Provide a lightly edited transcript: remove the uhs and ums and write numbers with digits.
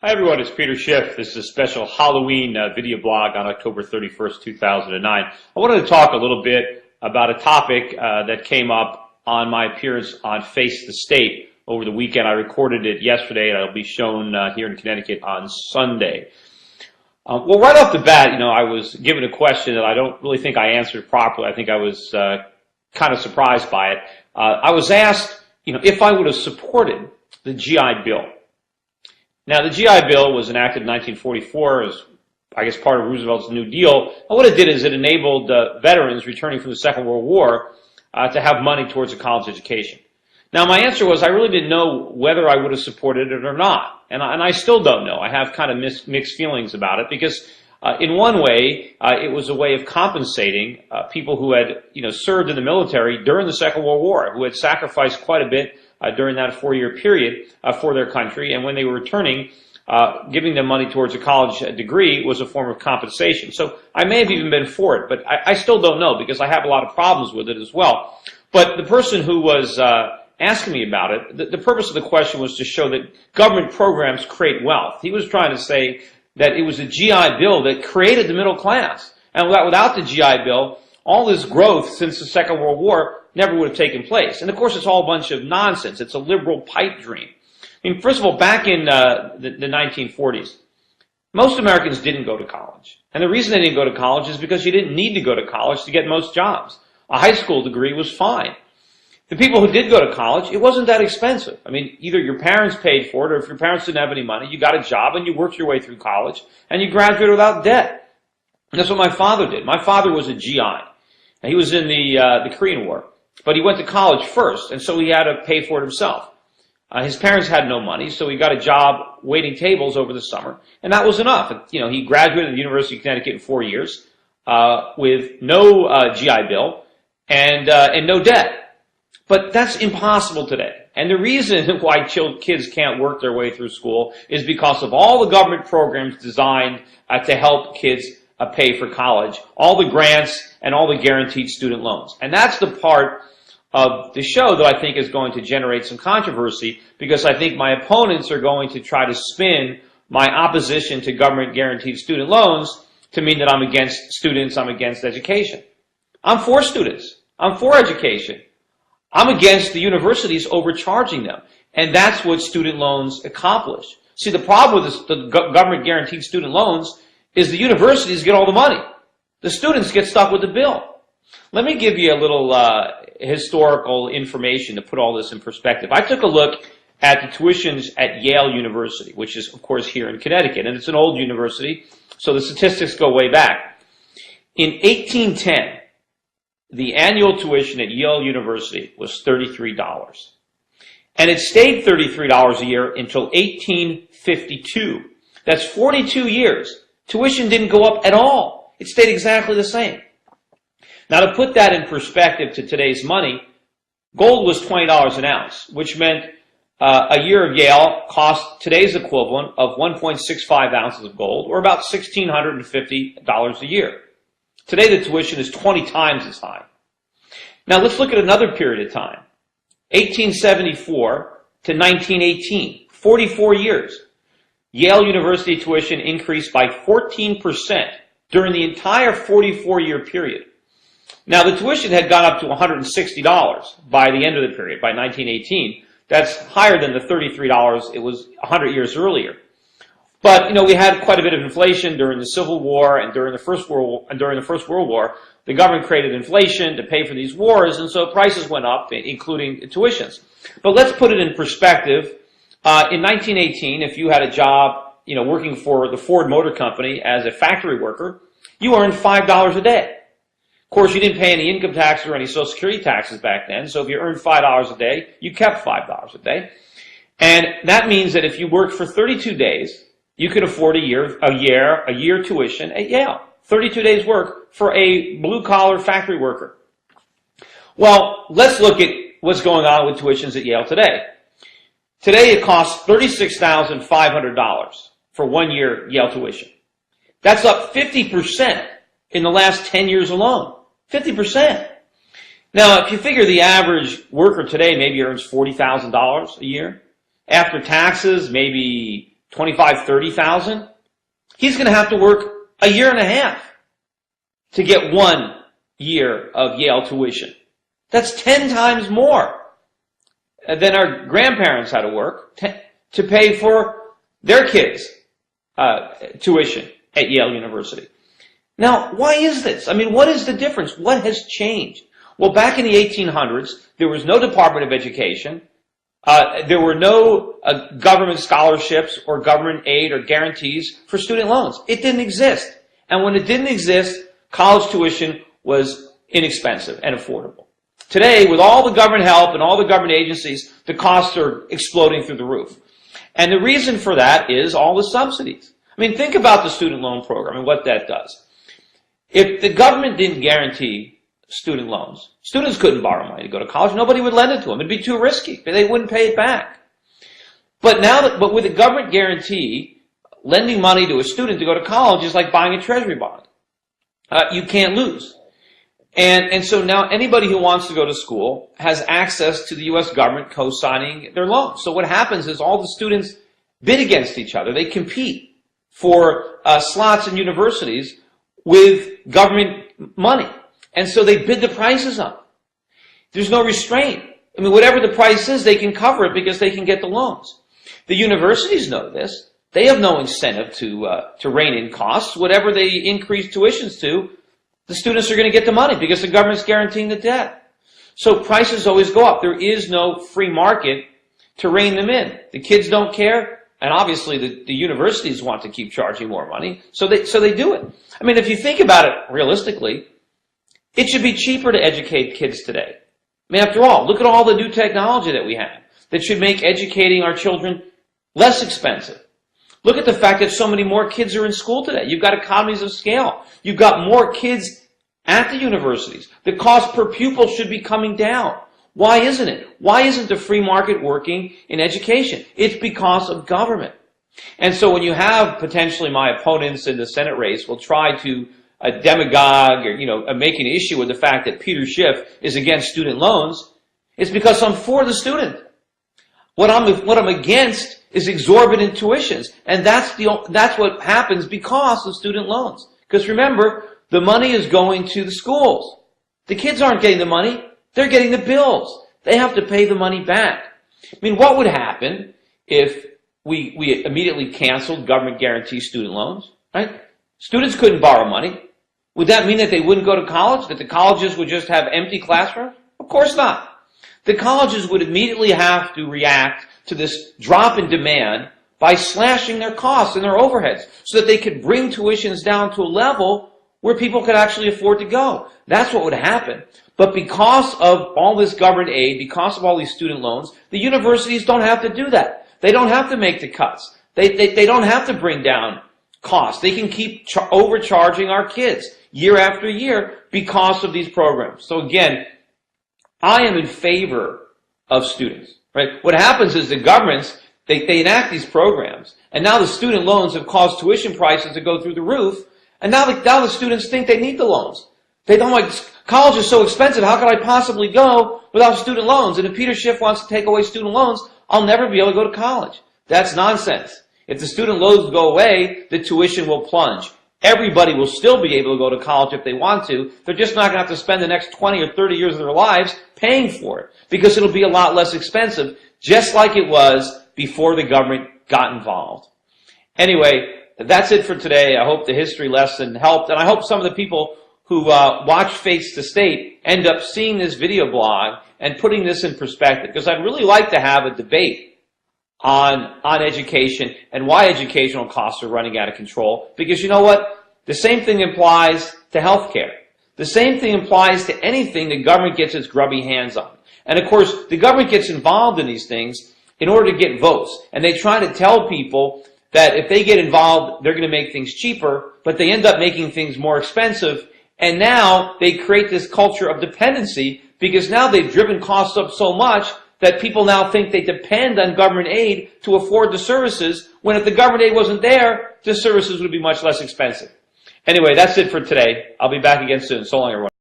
Hi everyone, it's Peter Schiff. This is a special Halloween video blog on October 31st, 2009. I wanted to talk a little bit about a topic that came up on my appearance on Face the State over the weekend. I recorded it yesterday and it'll be shown here in Connecticut on Sunday. Well, right off the bat, I was given a question that I don't really think I answered properly. I think I was kind of surprised by it. I was asked, if I would have supported the GI Bill. Now, the GI Bill was enacted in 1944 as, I guess, part of Roosevelt's New Deal. And what it did is it enabled veterans returning from the Second World War to have money towards a college education. Now, my answer was I really didn't know whether I would have supported it or not. And I still don't know. I have kind of mixed feelings about it because in one way, it was a way of compensating people who had, served in the military during the Second World War, who had sacrificed quite a bit during that 4-year period for their country, and when they were returning, giving them money towards a college degree was a form of compensation. So I may have even been for it, but I still don't know because I have a lot of problems with it as well. But the person who was asking me about it, the purpose of the question was to show that government programs create wealth. He was trying to say that it was the GI Bill that created the middle class, and without the GI Bill, all this growth since the Second World War never would have taken place. And of course, it's all a bunch of nonsense. It's a liberal pipe dream. I mean, first of all, back in the 1940s, most Americans didn't go to college. And the reason they didn't go to college is because you didn't need to go to college to get most jobs. A high school degree was fine. The people who did go to college, it wasn't that expensive. I mean, either your parents paid for it, or if your parents didn't have any money, you got a job and you worked your way through college, and you graduated without debt. And that's what my father did. My father was a GI. And he was in the Korean War. But he went to college first, and so he had to pay for it himself. His parents had no money, so he got a job waiting tables over the summer, and that was enough. He graduated at the University of Connecticut in 4 years with no GI Bill and no debt. But that's impossible today. And the reason why kids can't work their way through school is because of all the government programs designed to help kids pay for college, all the grants and all the guaranteed student loans. And that's the part of the show that I think is going to generate some controversy because I think my opponents are going to try to spin my opposition to government guaranteed student loans to mean that I'm against students, I'm against education. I'm for students. I'm for education. I'm against the universities overcharging them. And that's what student loans accomplish. See, the problem with the government guaranteed student loans is the universities get all the money. The students get stuck with the bill. Let me give you a little historical information to put all this in perspective. I took a look at the tuitions at Yale University, which is, of course, here in Connecticut, and it's an old university, so the statistics go way back. In 1810, the annual tuition at Yale University was $33. And it stayed $33 a year until 1852. That's 42 years. Tuition didn't go up at all. It stayed exactly the same. Now, to put that in perspective to today's money, gold was $20 an ounce, which meant a year of Yale cost today's equivalent of 1.65 ounces of gold, or about $1,650 a year. Today, the tuition is 20 times as high. Now, let's look at another period of time. 1874 to 1918, 44 years. Yale University tuition increased by 14% during the entire 44-year period. Now, the tuition had gone up to $160 by the end of the period, by 1918. That's higher than the $33 it was 100 years earlier. But, we had quite a bit of inflation during the Civil War and during the First World War. The government created inflation to pay for these wars, and so prices went up, including tuitions. But let's put it in perspective. In 1918, if you had a job, working for the Ford Motor Company as a factory worker, you earned $5 a day. Of course, you didn't pay any income taxes or any Social Security taxes back then, so if you earned $5 a day, you kept $5 a day. And that means that if you worked for 32 days, you could afford a year tuition at Yale. 32 days work for a blue-collar factory worker. Well, let's look at what's going on with tuitions at Yale today. Today, it costs $36,500 for 1 year Yale tuition. That's up 50% in the last 10 years alone. 50%. Now, if you figure the average worker today maybe earns $40,000 a year, after taxes, maybe 25, 30,000, he's going to have to work a year and a half to get 1 year of Yale tuition. That's 10 times more than our grandparents had to work to pay for their kids' tuition at Yale University. Now, why is this? I mean, what is the difference? What has changed? Well, back in the 1800s, there was no Department of Education. There were no government scholarships or government aid or guarantees for student loans. It didn't exist. And when it didn't exist, college tuition was inexpensive and affordable. Today, with all the government help and all the government agencies, the costs are exploding through the roof. And the reason for that is all the subsidies. I mean, think about the student loan program and what that does. If the government didn't guarantee student loans, students couldn't borrow money to go to college. Nobody would lend it to them. It'd be too risky. They wouldn't pay it back. But with a government guarantee, lending money to a student to go to college is like buying a treasury bond. You can't lose. And so now anybody who wants to go to school has access to the U.S. government co-signing their loans. So what happens is all the students bid against each other. They compete for slots in universities with government money. And so they bid the prices up. There's no restraint. I mean, whatever the price is, they can cover it because they can get the loans. The universities know this. They have no incentive to rein in costs. Whatever they increase tuitions to, the students are going to get the money because the government's guaranteeing the debt. So prices always go up. There is no free market to rein them in. The kids don't care, and obviously the universities want to keep charging more money, so they do it. I mean, if you think about it realistically, it should be cheaper to educate kids today. I mean, after all, look at all the new technology that we have that should make educating our children less expensive. Look at the fact that so many more kids are in school today. You've got economies of scale. You've got more kids at the universities. The cost per pupil should be coming down. Why isn't it? Why isn't the free market working in education? It's because of government. And so when you have potentially my opponents in the Senate race will try to demagogue or make an issue with the fact that Peter Schiff is against student loans, it's because I'm for the student. What I'm against is exorbitant tuitions, and that's what happens because of student loans. Because remember, the money is going to the schools. The kids aren't getting the money; they're getting the bills. They have to pay the money back. I mean, what would happen if we immediately canceled government guaranteed student loans? Right? Students couldn't borrow money. Would that mean that they wouldn't go to college? That the colleges would just have empty classrooms? Of course not. The colleges would immediately have to react to this drop in demand by slashing their costs and their overheads so that they could bring tuitions down to a level where people could actually afford to go. That's what would happen. But because of all this government aid, because of all these student loans, the universities don't have to do that. They don't have to make the cuts. They don't have to bring down costs. They can keep overcharging our kids year after year because of these programs. So again, I am in favor of students. Right? What happens is the governments, they enact these programs, and now the student loans have caused tuition prices to go through the roof, and now the students think they need the loans. They don't like, college is so expensive, how could I possibly go without student loans? And if Peter Schiff wants to take away student loans, I'll never be able to go to college. That's nonsense. If the student loans go away, the tuition will plunge. Everybody will still be able to go to college if they want to. They're just not going to have to spend the next 20 or 30 years of their lives paying for it because it'll be a lot less expensive, just like it was before the government got involved. Anyway, that's it for today. I hope the history lesson helped, and I hope some of the people who watch Face the State end up seeing this video blog and putting this in perspective, because I'd really like to have a debate on education and why educational costs are running out of control. Because you know what? The same thing applies to healthcare. The same thing applies to anything the government gets its grubby hands on. And of course, the government gets involved in these things in order to get votes. And they try to tell people that if they get involved, they're going to make things cheaper, but they end up making things more expensive. And now they create this culture of dependency because now they've driven costs up so much that people now think they depend on government aid to afford the services, when if the government aid wasn't there, the services would be much less expensive. Anyway, that's it for today. I'll be back again soon. So long, everyone.